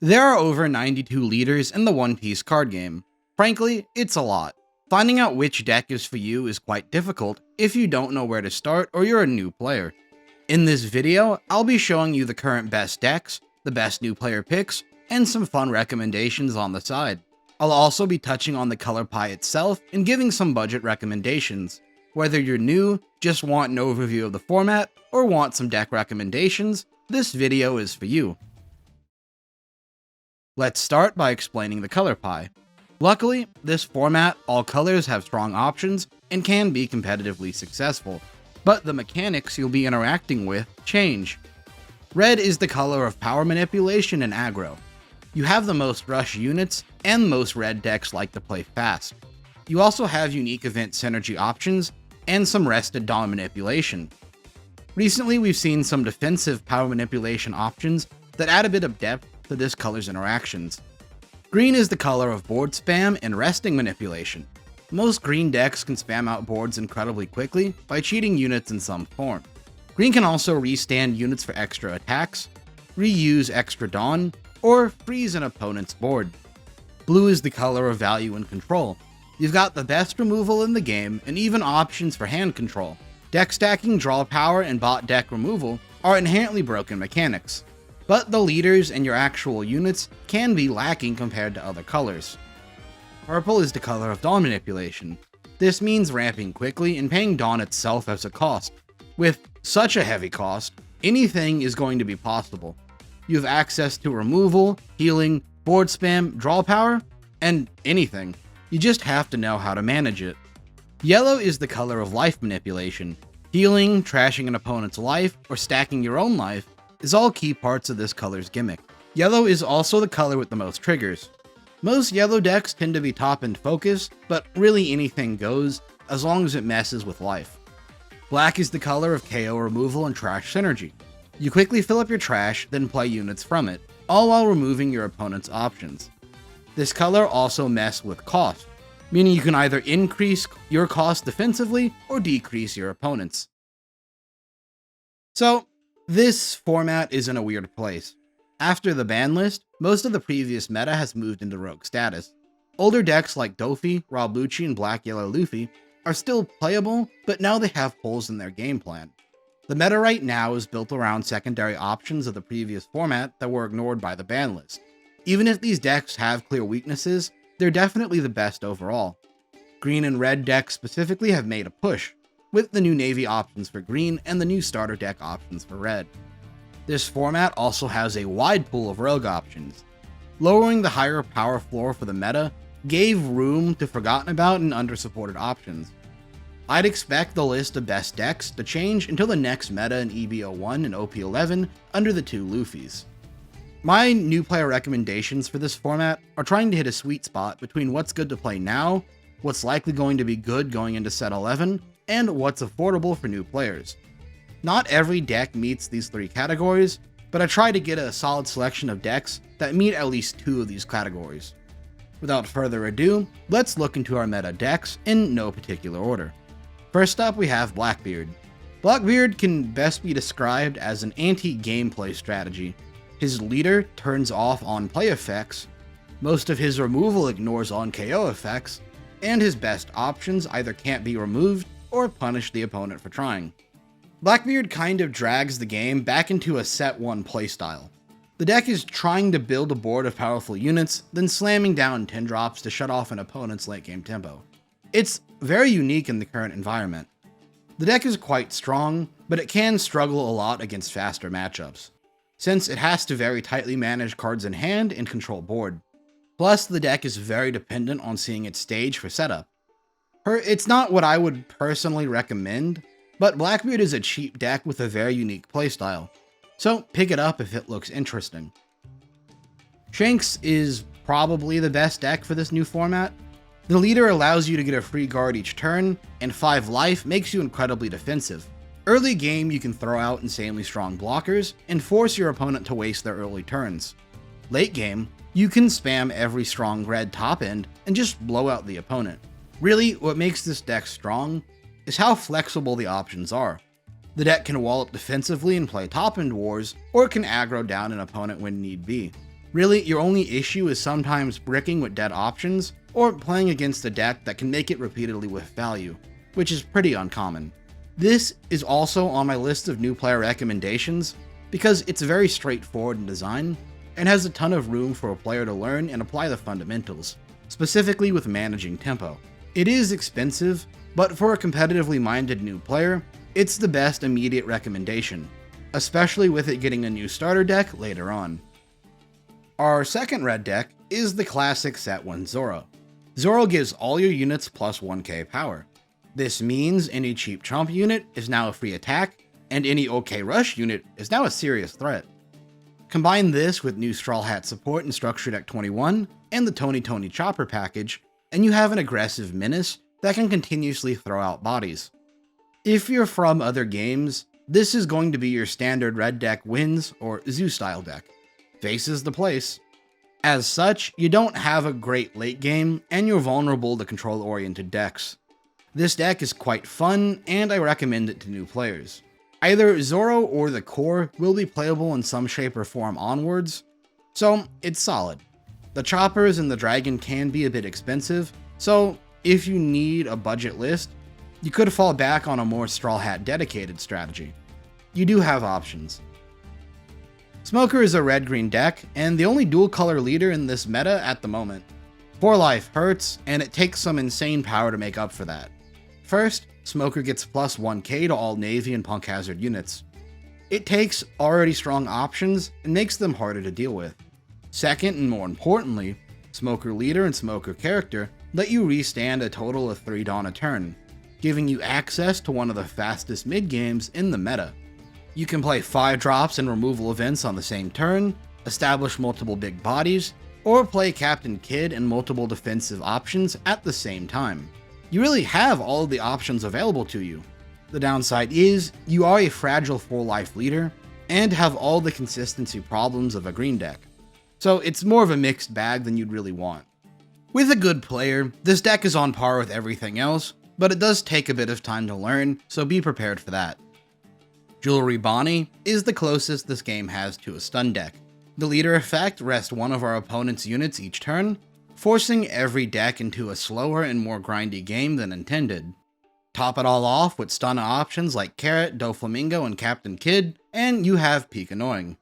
There are over 92 leaders in the One Piece card game. Frankly, it's a lot. Finding out which deck is for you is quite difficult if you don't know where to start or you're a new player. In this video, I'll be showing you the current best decks, the best new player picks, and some fun recommendations on the side. I'll also be touching on the color pie itself and giving some budget recommendations. Whether you're new, just want an overview of the format, or want some deck recommendations, this video is for you. Let's start by explaining the color pie. Luckily, this format, all colors have strong options and can be competitively successful, but the mechanics you'll be interacting with change. Red is the color of power manipulation and aggro. You have the most rush units, and most red decks like to play fast. You also have unique event synergy options, and some rested Dawn manipulation. Recently, we've seen some defensive power manipulation options that add a bit of depth to this color's interactions. Green is the color of board spam and resting manipulation. Most green decks can spam out boards incredibly quickly by cheating units in some form. Green can also restand units for extra attacks, reuse extra Dawn, or freeze an opponent's board. Blue is the color of value and control. You've got the best removal in the game and even options for hand control. Deck stacking, draw power, and bot deck removal are inherently broken mechanics, but the leaders and your actual units can be lacking compared to other colors. Purple is the color of Dawn manipulation. This means ramping quickly and paying Dawn itself as a cost. With such a heavy cost, anything is going to be possible. You have access to removal, healing, board spam, draw power, and anything. You just have to know how to manage it. Yellow is the color of life manipulation. Healing, trashing an opponent's life, or stacking your own life is all key parts of this color's gimmick. Yellow is also the color with the most triggers. Most yellow decks tend to be top-end focused, but really anything goes as long as it messes with life. Black is the color of KO removal and trash synergy. You quickly fill up your trash, then play units from it, all while removing your opponent's options. This color also messes with cost, meaning you can either increase your cost defensively or decrease your opponent's. So, this format is in a weird place. After the ban list, most of the previous meta has moved into rogue status. Older decks like Dofi, Rob Lucci, and Black Yellow Luffy are still playable, but now they have holes in their game plan. The meta right now is built around secondary options of the previous format that were ignored by the ban list. Even if these decks have clear weaknesses, they're definitely the best overall. Green and red decks specifically have made a push, with the new navy options for green and the new starter deck options for red. This format also has a wide pool of rogue options. Lowering the higher power floor for the meta gave room to forgotten about and undersupported options. I'd expect the list of best decks to change until the next meta in EB01 and OP11 under the two Luffys. My new player recommendations for this format are trying to hit a sweet spot between what's good to play now, what's likely going to be good going into set 11, and what's affordable for new players. Not every deck meets these three categories, but I try to get a solid selection of decks that meet at least two of these categories. Without further ado, let's look into our meta decks in no particular order. First up, we have Blackbeard. Blackbeard can best be described as an anti-gameplay strategy. His leader turns off on play effects, most of his removal ignores on KO effects, and his best options either can't be removed or punish the opponent for trying. Blackbeard kind of drags the game back into a set 1 playstyle. The deck is trying to build a board of powerful units, then slamming down 10 drops to shut off an opponent's late game tempo. It's very unique in the current environment. The deck is quite strong, but it can struggle a lot against faster matchups, since it has to very tightly manage cards in hand and control board. Plus, the deck is very dependent on seeing its stage for setup. It's not what I would personally recommend, but Blackbeard is a cheap deck with a very unique playstyle, so pick it up if it looks interesting. Shanks is probably the best deck for this new format. The leader allows you to get a free guard each turn, and 5 life makes you incredibly defensive. Early game, you can throw out insanely strong blockers and force your opponent to waste their early turns. Late game, you can spam every strong red top end and just blow out the opponent. Really, what makes this deck strong is how flexible the options are. The deck can wall up defensively and play top end wars, or it can aggro down an opponent when need be. Really, your only issue is sometimes bricking with dead options, or playing against a deck that can make it repeatedly with value, which is pretty uncommon. This is also on my list of new player recommendations because it's very straightforward in design and has a ton of room for a player to learn and apply the fundamentals, specifically with managing tempo. It is expensive, but for a competitively minded new player, it's the best immediate recommendation, especially with it getting a new starter deck later on. Our second red deck is the classic Set 1 Zoro. Zoro gives all your units plus 1k power. This means any cheap chomp unit is now a free attack, and any OK Rush unit is now a serious threat. Combine this with new Straw Hat support in Structure Deck 21 and the Tony Chopper package, and you have an aggressive menace that can continuously throw out bodies. If you're from other games, this is going to be your standard red deck wins or zoo style deck. Faces the place. As such, you don't have a great late game, and you're vulnerable to control-oriented decks. This deck is quite fun, and I recommend it to new players. Either Zoro or the core will be playable in some shape or form onwards, so it's solid. The choppers and the dragon can be a bit expensive, so if you need a budget list, you could fall back on a more Straw Hat dedicated strategy. You do have options. Smoker is a red-green deck, and the only dual-color leader in this meta at the moment. 4 life hurts, and it takes some insane power to make up for that. First, Smoker gets plus 1k to all Navy and Punk Hazard units. It takes already strong options and makes them harder to deal with. Second, and more importantly, Smoker leader and Smoker character let you restand a total of 3 Dawn a turn, giving you access to one of the fastest mid-games in the meta. You can play 5 drops and removal events on the same turn, establish multiple big bodies, or play Captain Kid and multiple defensive options at the same time. You really have all of the options available to you. The downside is, you are a fragile 4-life leader, and have all the consistency problems of a green deck. So it's more of a mixed bag than you'd really want. With a good player, this deck is on par with everything else, but it does take a bit of time to learn, so be prepared for that. Jewelry Bonney is the closest this game has to a stun deck. The leader effect rests one of our opponent's units each turn, forcing every deck into a slower and more grindy game than intended. Top it all off with stun options like Carrot, Doflamingo, and Captain Kid, and you have peak annoying.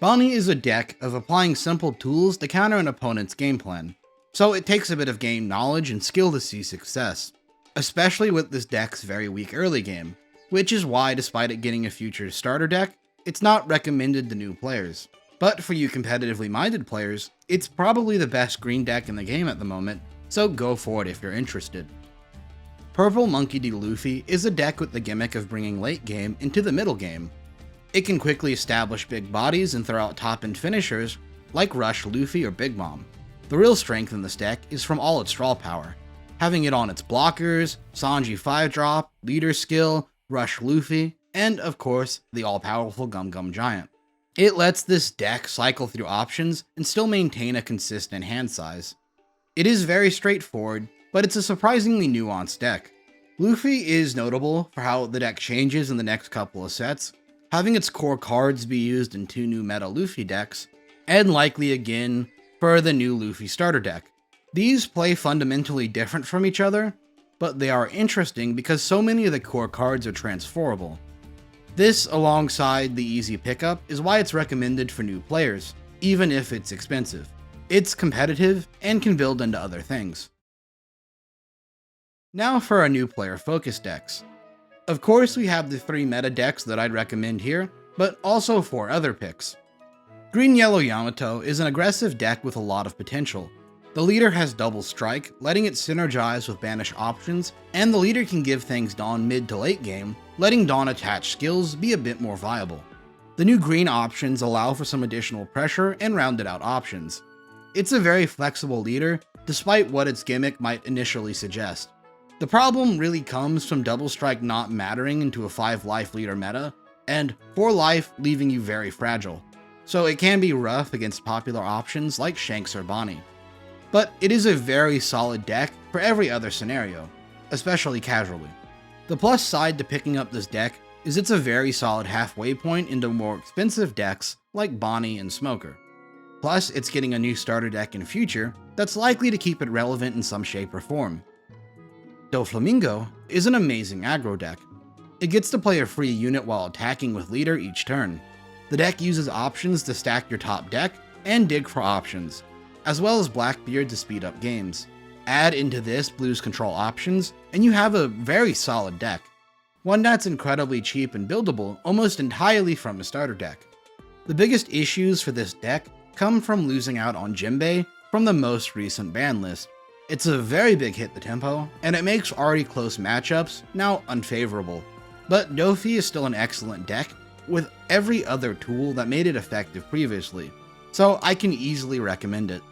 Bonney is a deck of applying simple tools to counter an opponent's game plan, so it takes a bit of game knowledge and skill to see success, especially with this deck's very weak early game, which is why, despite it getting a future starter deck, it's not recommended to new players. But for you competitively minded players, it's probably the best green deck in the game at the moment, so go for it if you're interested. Purple Monkey D. Luffy is a deck with the gimmick of bringing late game into the middle game. It can quickly establish big bodies and throw out top-end finishers like Rush, Luffy, or Big Mom. The real strength in this deck is from all its draw power, having it on its blockers, Sanji 5-drop, leader skill, Rush Luffy, and of course, the all-powerful Gum Gum Giant. It lets this deck cycle through options and still maintain a consistent hand size. It is very straightforward, but it's a surprisingly nuanced deck. Luffy is notable for how the deck changes in the next couple of sets, having its core cards be used in 2 new meta Luffy decks, and likely again for the new Luffy starter deck. These play fundamentally different from each other, but they are interesting because so many of the core cards are transferable. This, alongside the easy pickup, is why it's recommended for new players, even if it's expensive. It's competitive and can build into other things. Now for our new player focus decks. Of course, we have the 3 meta decks that I'd recommend here, but also 4 other picks. Green Yellow Yamato is an aggressive deck with a lot of potential. The leader has double strike, letting it synergize with banish options, and the leader can give things Dawn mid to late game, letting Dawn attached skills be a bit more viable. The new green options allow for some additional pressure and rounded out options. It's a very flexible leader, despite what its gimmick might initially suggest. The problem really comes from double strike not mattering into a 5-life leader meta, and 4 life leaving you very fragile, so it can be rough against popular options like Shanks or Bonney. But it is a very solid deck for every other scenario, especially casually. The plus side to picking up this deck is it's a very solid halfway point into more expensive decks like Bonney and Smoker. Plus, it's getting a new starter deck in future that's likely to keep it relevant in some shape or form. Doflamingo is an amazing aggro deck. It gets to play a free unit while attacking with leader each turn. The deck uses options to stack your top deck and dig for options, as well as Blackbeard to speed up games. Add into this Blue's control options, and you have a very solid deck. One that's incredibly cheap and buildable almost entirely from a starter deck. The biggest issues for this deck come from losing out on Jinbei from the most recent ban list. It's a very big hit to tempo, and it makes already close matchups now unfavorable. But Dofi is still an excellent deck, with every other tool that made it effective previously, so I can easily recommend it.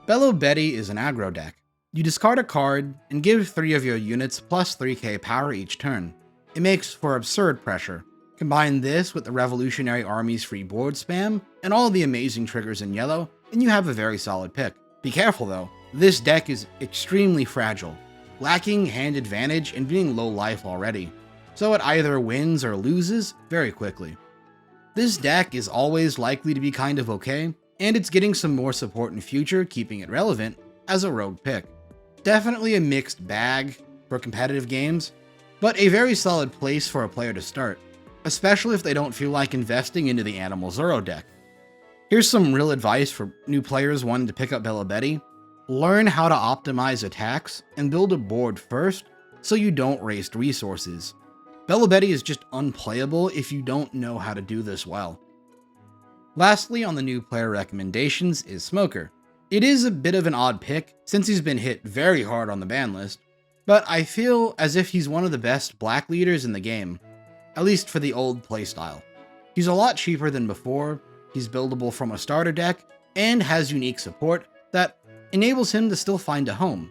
Belo Betty is an aggro deck. You discard a card and give 3 of your units plus 3k power each turn. It makes for absurd pressure. Combine this with the Revolutionary Army's free board spam and all the amazing triggers in yellow, and you have a very solid pick. Be careful though, this deck is extremely fragile, lacking hand advantage and being low life already, so it either wins or loses very quickly. This deck is always likely to be kind of okay, and it's getting some more support in future, keeping it relevant as a rogue pick. Definitely a mixed bag for competitive games, but a very solid place for a player to start, especially if they don't feel like investing into the Animal Zoro deck. Here's some real advice for new players wanting to pick up Belo Betty. Learn how to optimize attacks and build a board first so you don't waste resources. Belo Betty is just unplayable if you don't know how to do this well. Lastly, on the new player recommendations is Smoker. It is a bit of an odd pick since he's been hit very hard on the ban list, but I feel as if he's one of the best black leaders in the game, at least for the old playstyle. He's a lot cheaper than before, he's buildable from a starter deck, and has unique support that enables him to still find a home.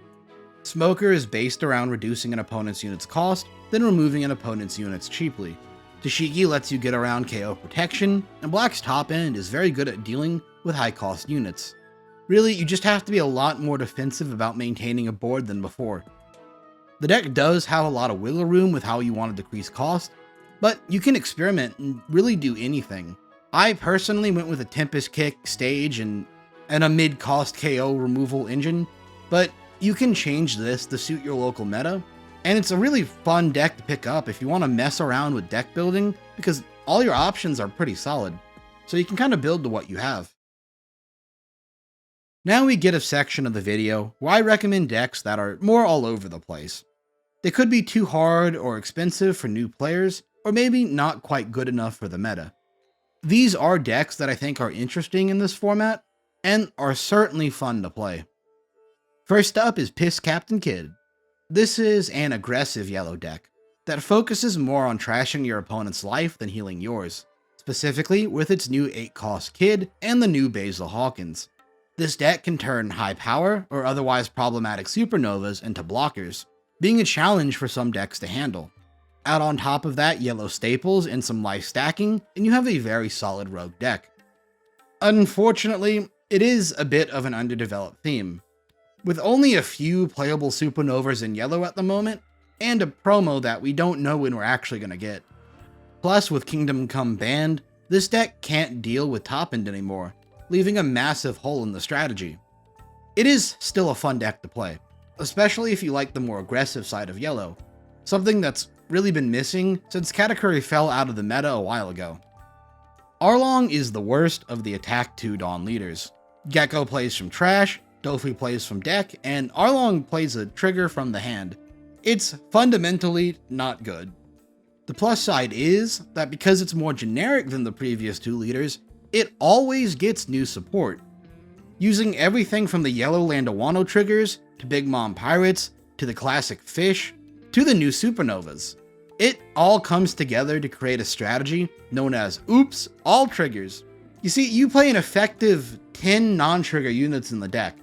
Smoker is based around reducing an opponent's unit's cost, then removing an opponent's units cheaply. Tashigi lets you get around KO protection, and Black's top end is very good at dealing with high cost units. Really, you just have to be a lot more defensive about maintaining a board than before. The deck does have a lot of wiggle room with how you want to decrease cost, but you can experiment and really do anything. I personally went with a Tempest Kick stage and a mid-cost KO removal engine, but you can change this to suit your local meta, and it's a really fun deck to pick up if you want to mess around with deck building, because all your options are pretty solid, so you can kind of build to what you have. Now we get a section of the video where I recommend decks that are more all over the place. They could be too hard or expensive for new players, or maybe not quite good enough for the meta. These are decks that I think are interesting in this format, and are certainly fun to play. First up is Piss Captain Kid. This is an aggressive yellow deck that focuses more on trashing your opponent's life than healing yours, specifically with its new 8-cost Kid and the new Basil Hawkins. This deck can turn high power or otherwise problematic supernovas into blockers, being a challenge for some decks to handle. Add on top of that yellow staples and some life stacking, and you have a very solid rogue deck. Unfortunately, it is a bit of an underdeveloped theme. With only a few playable supernovas in yellow at the moment, and a promo that we don't know when we're actually going to get. Plus, with Kingdom Come banned, this deck can't deal with top end anymore, leaving a massive hole in the strategy. It is still a fun deck to play, especially if you like the more aggressive side of yellow, something that's really been missing since Katakuri fell out of the meta a while ago. Arlong is the worst of the attack 2 Dawn leaders. Gecko plays from trash, Dofi plays from deck, and Arlong plays a trigger from the hand. It's fundamentally not good. The plus side is that because it's more generic than the previous 2 leaders, it always gets new support. Using everything from the yellow Landawano triggers, to Big Mom Pirates, to the classic fish, to the new supernovas. It all comes together to create a strategy known as Oops, All Triggers. You see, you play an effective 10 non-trigger units in the deck.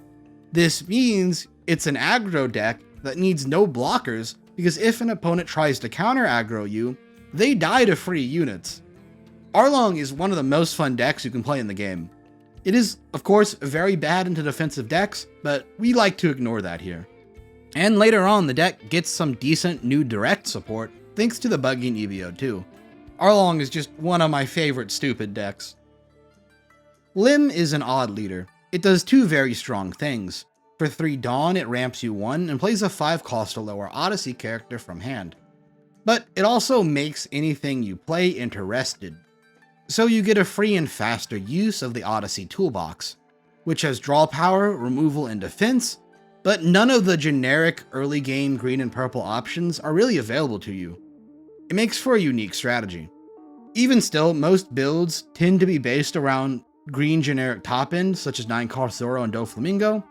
This means it's an aggro deck that needs no blockers, because if an opponent tries to counter aggro you, they die to free units. Arlong is one of the most fun decks you can play in the game. It is, of course, very bad into defensive decks, but we like to ignore that here. And later on, the deck gets some decent new direct support, thanks to the Buggy and EBO too. Arlong is just one of my favorite stupid decks. Lim is an odd leader. It does two very strong things. For 3 Dawn, it ramps you 1 and plays a 5 cost or lower Odyssey character from hand. But it also makes anything you play interested. So you get a free and faster use of the Odyssey toolbox, which has draw power, removal, and defense, but none of the generic early game green and purple options are really available to you. It makes for a unique strategy. Even still, most builds tend to be based around green generic top end, such as 9 cost Zoro and Doflamingo,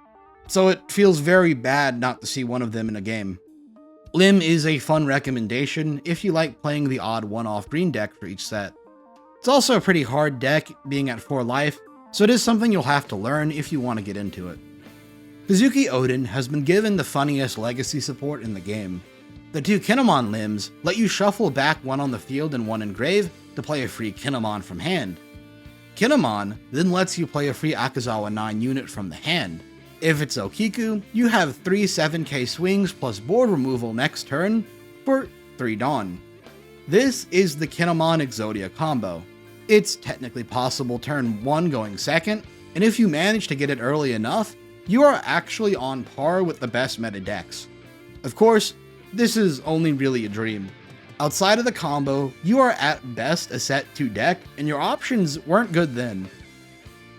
so it feels very bad not to see one of them in a game. Lim is a fun recommendation if you like playing the odd one-off green deck for each set. It's also a pretty hard deck, being at 4 life, so it is something you'll have to learn if you want to get into it. Kazuki Oden has been given the funniest legacy support in the game. The 2 Kinemon limbs let you shuffle back 1 on the field and 1 in grave to play a free Kinemon from hand. Kinemon then lets you play a free Akazawa 9 unit from the hand. If it's Okiku, you have 3 7k swings plus board removal next turn for 3 Dawn. This is the Kinemon Exodia combo. It's technically possible turn 1 going second, and if you manage to get it early enough, you are actually on par with the best meta decks. Of course, this is only really a dream. Outside of the combo, you are at best a set 2 deck, and your options weren't good then.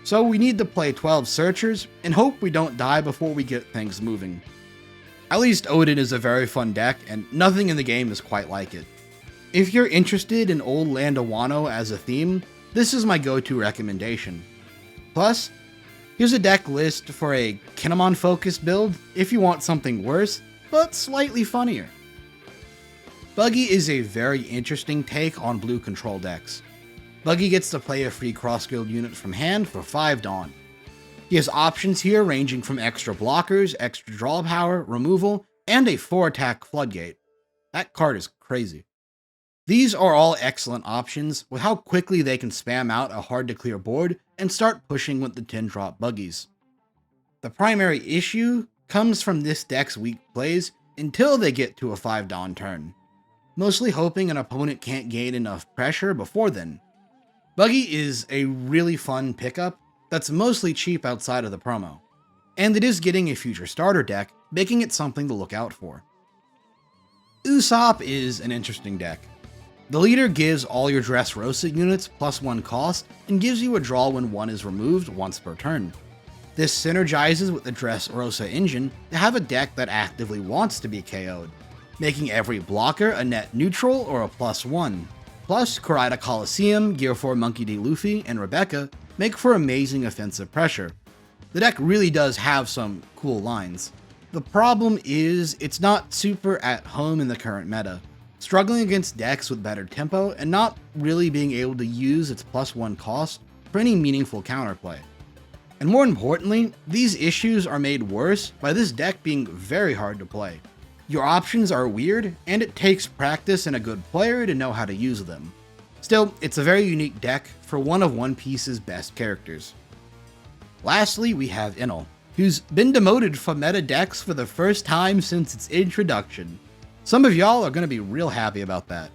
So we need to play 12 Searchers, and hope we don't die before we get things moving. At least Oden is a very fun deck, and nothing in the game is quite like it. If you're interested in Old Land of Wano as a theme, this is my go-to recommendation. Plus, here's a deck list for a Kinemon-focused build if you want something worse, but slightly funnier. Buggy is a very interesting take on blue control decks. Buggy gets to play a free cross-guild unit from hand for 5 Dawn. He has options here ranging from extra blockers, extra draw power, removal, and a 4-attack floodgate. That card is crazy. These are all excellent options with how quickly they can spam out a hard-to-clear board and start pushing with the 10-drop buggies. The primary issue comes from this deck's weak plays until they get to a 5 Dawn turn, mostly hoping an opponent can't gain enough pressure before then. Buggy is a really fun pickup that's mostly cheap outside of the promo, and it is getting a future starter deck, making it something to look out for. Usopp is an interesting deck. The leader gives all your Dressrosa units +1 cost and gives you a draw when 1 is removed once per turn. This synergizes with the Dressrosa engine to have a deck that actively wants to be KO'd, making every blocker a net neutral or a +1. Plus, Koraida Coliseum, Gear 4 Monkey D. Luffy, and Rebecca make for amazing offensive pressure. The deck really does have some cool lines. The problem is, it's not super at home in the current meta, struggling against decks with better tempo and not really being able to use its +1 cost for any meaningful counterplay. And more importantly, these issues are made worse by this deck being very hard to play. Your options are weird, and it takes practice and a good player to know how to use them. Still, it's a very unique deck for one of One Piece's best characters. Lastly, we have Enel, who's been demoted from meta decks for the first time since its introduction. Some of y'all are going to be real happy about that,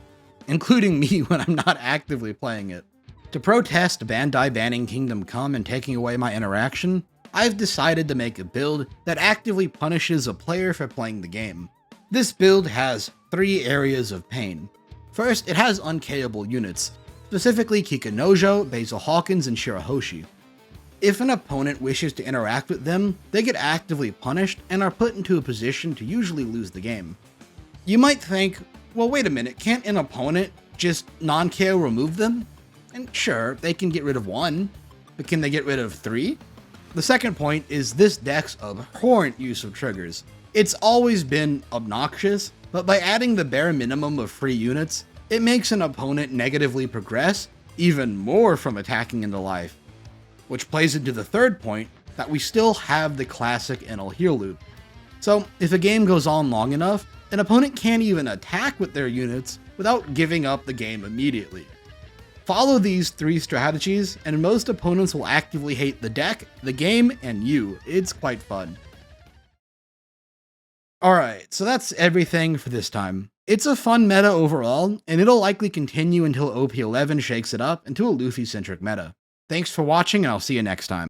including me when I'm not actively playing it. To protest Bandai banning Kingdom Come and taking away my interaction, I've decided to make a build that actively punishes a player for playing the game. This build has 3 areas of pain. First, it has unkayable units, specifically Kikanojo, Basil Hawkins, and Shirahoshi. If an opponent wishes to interact with them, they get actively punished and are put into a position to usually lose the game. You might think, well wait a minute, can't an opponent just non-KO remove them? And sure, they can get rid of 1, but can they get rid of 3? The second point is this deck's abhorrent use of triggers. It's always been obnoxious, but by adding the bare minimum of free units, it makes an opponent negatively progress even more from attacking into life. Which plays into the third point, that we still have the classic Enel heal loop. So if a game goes on long enough, an opponent can't even attack with their units without giving up the game immediately. Follow these 3 strategies, and most opponents will actively hate the deck, the game, and you. It's quite fun. Alright, so that's everything for this time. It's a fun meta overall, and it'll likely continue until OP11 shakes it up into a Luffy-centric meta. Thanks for watching, and I'll see you next time.